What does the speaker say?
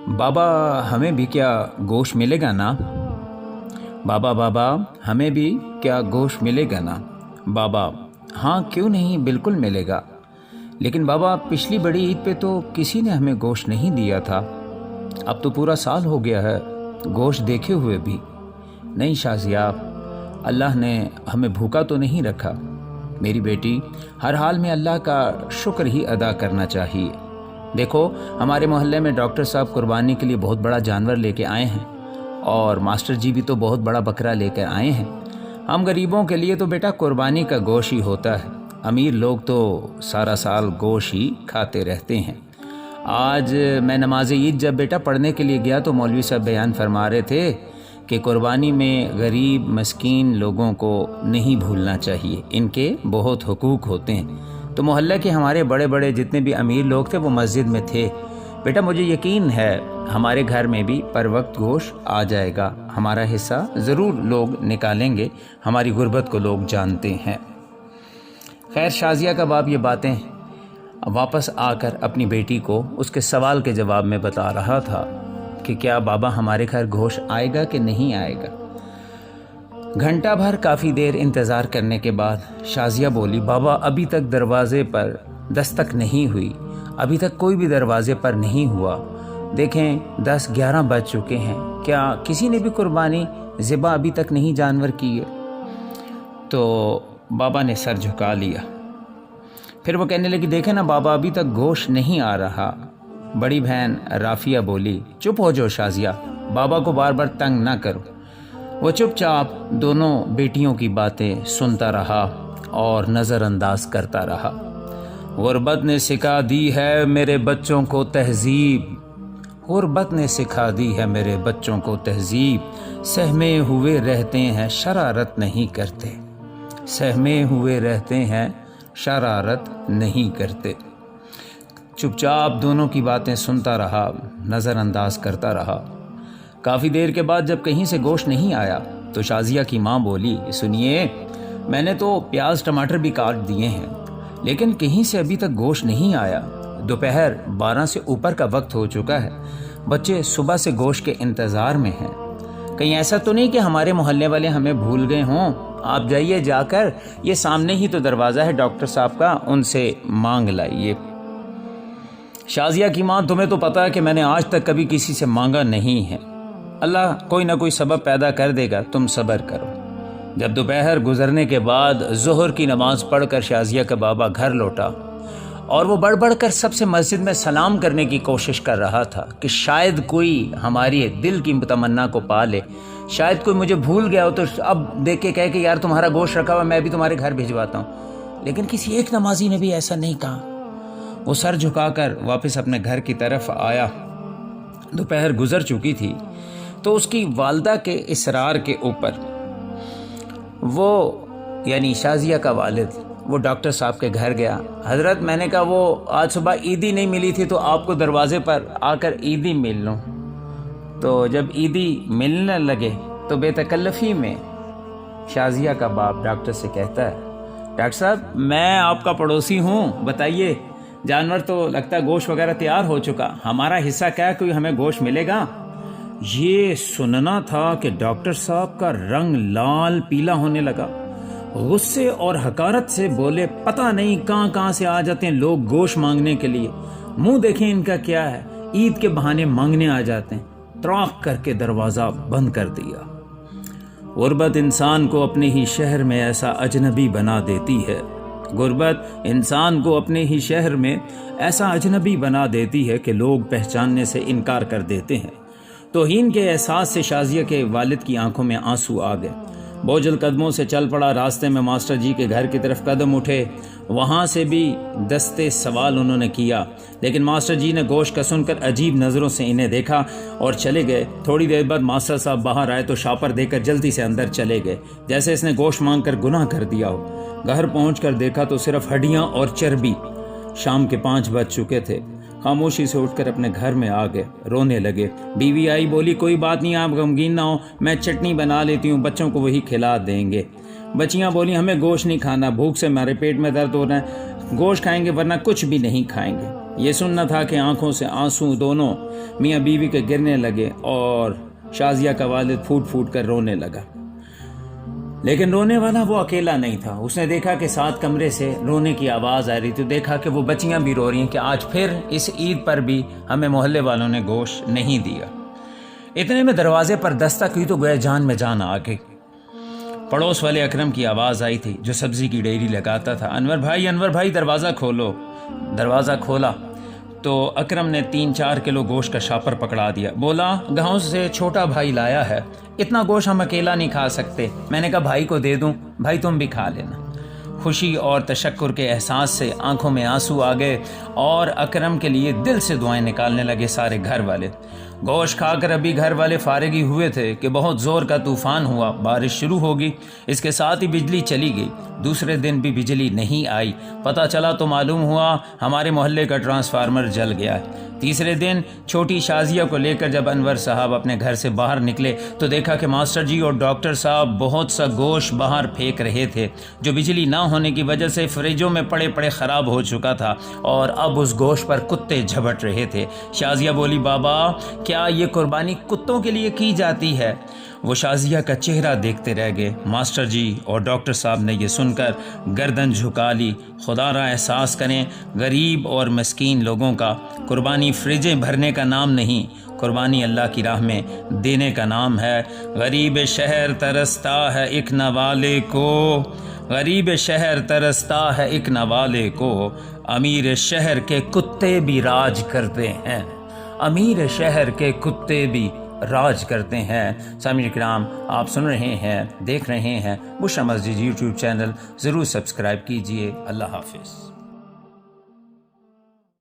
بابا ہمیں بھی کیا گوشت ملے گا نا؟ بابا ہمیں بھی کیا گوشت ملے گا نا؟ بابا ہاں کیوں نہیں، بالکل ملے گا، لیکن بابا پچھلی بڑی عید پہ تو کسی نے ہمیں گوشت نہیں دیا تھا، اب تو پورا سال ہو گیا ہے گوشت دیکھے ہوئے بھی نہیں۔ شازیہ، اللہ نے ہمیں بھوکا تو نہیں رکھا میری بیٹی، ہر حال میں اللہ کا شکر ہی ادا کرنا چاہیے۔ دیکھو ہمارے محلے میں ڈاکٹر صاحب قربانی کے لیے بہت بڑا جانور لے کے آئے ہیں، اور ماسٹر جی بھی تو بہت بڑا بکرا لے کر آئے ہیں۔ ہم غریبوں کے لیے تو بیٹا قربانی کا گوشت ہی ہوتا ہے، امیر لوگ تو سارا سال گوشت ہی کھاتے رہتے ہیں۔ آج میں نماز عید جب بیٹا پڑھنے کے لیے گیا تو مولوی صاحب بیان فرما رہے تھے کہ قربانی میں غریب مسکین لوگوں کو نہیں بھولنا چاہیے، ان کے بہت حقوق ہوتے ہیں۔ تو محلہ کے ہمارے بڑے بڑے جتنے بھی امیر لوگ تھے وہ مسجد میں تھے۔ بیٹا مجھے یقین ہے ہمارے گھر میں بھی پر وقت گوشت آ جائے گا، ہمارا حصہ ضرور لوگ نکالیں گے، ہماری غربت کو لوگ جانتے ہیں۔ خیر شازیہ کا باپ یہ باتیں واپس آ کر اپنی بیٹی کو اس کے سوال کے جواب میں بتا رہا تھا کہ کیا بابا ہمارے گھر گوشت آئے گا کہ نہیں آئے گا۔ گھنٹہ بھر کافی دیر انتظار کرنے کے بعد شازیہ بولی، بابا ابھی تک دروازے پر دستک نہیں ہوئی، ابھی تک کوئی بھی دروازے پر نہیں ہوا، دیکھیں 10-11 بج چکے ہیں، کیا کسی نے بھی قربانی ذبح ابھی تک نہیں جانور کی ہے؟ تو بابا نے سر جھکا لیا، پھر وہ کہنے لگی دیکھیں نا بابا ابھی تک گوشت نہیں آ رہا۔ بڑی بہن رافیہ بولی، چپ ہو جاؤ شازیہ، بابا کو بار بار تنگ نہ کرو۔ وہ چپ چاپ دونوں بیٹیوں کی باتیں سنتا رہا اور نظر انداز کرتا رہا۔ غربت نے سکھا دی ہے میرے بچوں کو تہذیب، غربت نے سکھا دی ہے میرے بچوں کو تہذیب، سہمے ہوئے رہتے ہیں شرارت نہیں کرتے، سہمے ہوئے رہتے ہیں شرارت نہیں کرتے۔ چپ چاپ دونوں کی باتیں سنتا رہا، نظر انداز کرتا رہا۔ کافی دیر کے بعد جب کہیں سے گوشت نہیں آیا تو شازیہ کی ماں بولی، سنیے میں نے تو پیاز ٹماٹر بھی کاٹ دیے ہیں، لیکن کہیں سے ابھی تک گوشت نہیں آیا، دوپہر 12 سے اوپر کا وقت ہو چکا ہے، بچے صبح سے گوشت کے انتظار میں ہیں، کہیں ایسا تو نہیں کہ ہمارے محلے والے ہمیں بھول گئے ہوں؟ آپ جائیے جا کر، یہ سامنے ہی تو دروازہ ہے ڈاکٹر صاحب کا، ان سے مانگ لائیے۔ شازیہ کی ماں، تمہیں تو پتا ہے کہ میں نے آج تک کبھی کسی سے مانگا نہیں ہے، اللہ کوئی نہ کوئی سبب پیدا کر دے گا، تم صبر کرو۔ جب دوپہر گزرنے کے بعد ظہر کی نماز پڑھ کر شازیہ کا بابا گھر لوٹا اور وہ بڑھ بڑھ کر سب سے مسجد میں سلام کرنے کی کوشش کر رہا تھا کہ شاید کوئی ہماری دل کی تمنا کو پا لے، شاید کوئی مجھے بھول گیا ہو تو اب دیکھ کے کہے کہ یار تمہارا گوشت رکھا ہوا میں بھی تمہارے گھر بھجواتا ہوں، لیکن کسی ایک نمازی نے بھی ایسا نہیں کہا۔ وہ سر جھکا کر واپس اپنے گھر کی طرف آیا۔ دوپہر گزر چکی تھی تو اس کی والدہ کے اصرار کے اوپر وہ یعنی شازیہ کا والد وہ ڈاکٹر صاحب کے گھر گیا۔ حضرت میں نے کہا وہ آج صبح عیدی نہیں ملی تھی تو آپ کو دروازے پر آ کر عیدی مل لوں، تو جب عیدی ملنے لگے تو بے تکلفی میں شازیہ کا باپ ڈاکٹر سے کہتا ہے، ڈاکٹر صاحب میں آپ کا پڑوسی ہوں، بتائیے جانور تو لگتا ہے گوشت وغیرہ تیار ہو چکا، ہمارا حصہ کیا ہے، کوئی ہمیں گوشت ملے گا؟ یہ سننا تھا کہ ڈاکٹر صاحب کا رنگ لال پیلا ہونے لگا، غصے اور حقارت سے بولے، پتہ نہیں کہاں کہاں سے آ جاتے ہیں لوگ گوشت مانگنے کے لیے، منہ دیکھیں ان کا کیا ہے، عید کے بہانے مانگنے آ جاتے ہیں۔ تراق کر کے دروازہ بند کر دیا۔ غربت انسان کو اپنے ہی شہر میں ایسا اجنبی بنا دیتی ہے، غربت انسان کو اپنے ہی شہر میں ایسا اجنبی بنا دیتی ہے کہ لوگ پہچاننے سے انکار کر دیتے ہیں۔ توہین کے احساس سے شازیہ کے والد کی آنکھوں میں آنسو آ گئے، بوجھل قدموں سے چل پڑا، راستے میں ماسٹر جی کے گھر کی طرف قدم اٹھے، وہاں سے بھی دستے سوال انہوں نے کیا، لیکن ماسٹر جی نے گوشت کا سن کر عجیب نظروں سے انہیں دیکھا اور چلے گئے۔ تھوڑی دیر بعد ماسٹر صاحب باہر آئے تو شاپر دے کر جلدی سے اندر چلے گئے، جیسے اس نے گوشت مانگ کر گناہ کر دیا ہو۔ گھر پہنچ کر دیکھا تو صرف ہڈیاں اور چربی۔ شام کے 5 بج چکے تھے، خاموشی سے اٹھ کر اپنے گھر میں آ گئے، رونے لگے۔ بیوی آئی، بولی کوئی بات نہیں، آپ غمگین نہ ہو، میں چٹنی بنا لیتی ہوں، بچوں کو وہی کھلا دیں گے۔ بچیاں بولی ہمیں گوشت نہیں کھانا، بھوک سے ہمارے پیٹ میں درد ہو رہا ہے، گوشت کھائیں گے ورنہ کچھ بھی نہیں کھائیں گے۔ یہ سننا تھا کہ آنکھوں سے آنسو دونوں میاں بیوی کے گرنے لگے اور شازیہ کا والد پھوٹ پھوٹ کر رونے لگا، لیکن رونے والا وہ اکیلا نہیں تھا۔ اس نے دیکھا کہ 7 کمرے سے رونے کی آواز آ رہی تھی، دیکھا کہ وہ بچیاں بھی رو رہی ہیں کہ آج پھر اس عید پر بھی ہمیں محلے والوں نے گوشت نہیں دیا۔ اتنے میں دروازے پر دستک ہوئی تو گویا جان میں جان آ گئی۔ پڑوس والے اکرم کی آواز آئی تھی جو سبزی کی ڈیری لگاتا تھا، انور بھائی دروازہ کھولو۔ دروازہ کھولا تو اکرم نے 3-4 کلو گوشت کا شاپر پکڑا دیا، بولا گاؤں سے چھوٹا بھائی لایا ہے، اتنا گوشت ہم اکیلا نہیں کھا سکتے۔ میں نے کہا بھائی کو دے دوں، بھائی تم بھی کھا لینا۔ خوشی اور تشکر کے احساس سے آنکھوں میں آنسو آ گئے اور اکرم کے لیے دل سے دعائیں نکالنے لگے سارے گھر والے۔ گوشت کھا کر ابھی گھر والے فارغ ہی ہوئے تھے کہ بہت زور کا طوفان ہوا، بارش شروع ہوگی، اس کے ساتھ ہی بجلی چلی گئی۔ دوسرے دن بھی بجلی نہیں آئی، پتہ چلا تو معلوم ہوا ہمارے محلے کا ٹرانسفارمر جل گیا ہے۔ تیسرے دن چھوٹی شازیہ کو لے کر جب انور صاحب اپنے گھر سے باہر نکلے تو دیکھا کہ ماسٹر جی اور ڈاکٹر صاحب بہت سا گوشت باہر پھینک رہے تھے جو بجلی نہ ہونے کی وجہ سے فریجوں میں پڑے خراب ہو چکا تھا اور اب اس گوشت پر کتے جھپٹ رہے تھے۔ شازیہ بولی بابا کیا یہ قربانی کتوں کے لیے کی جاتی ہے؟ وہ شازیہ کا چہرہ دیکھتے رہ گئے۔ ماسٹر جی اور ڈاکٹر صاحب نے یہ سن کر گردن جھکا لی۔ خدا را احساس کریں غریب اور مسکین لوگوں کا، قربانی فریجیں بھرنے کا نام نہیں، قربانی اللہ کی راہ میں دینے کا نام ہے۔ غریب شہر ترستا ہے ایک نوالے کو، غریب شہر ترستا ہے ایک نوالے کو، امیر شہر کے کتے بھی راج کرتے ہیں، امیر شہر کے کتے بھی راج کرتے ہیں۔ سامعین کرام، آپ سن رہے ہیں، دیکھ رہے ہیں بشرا مسجد یوٹیوب چینل، ضرور سبسکرائب کیجئے۔ اللہ حافظ۔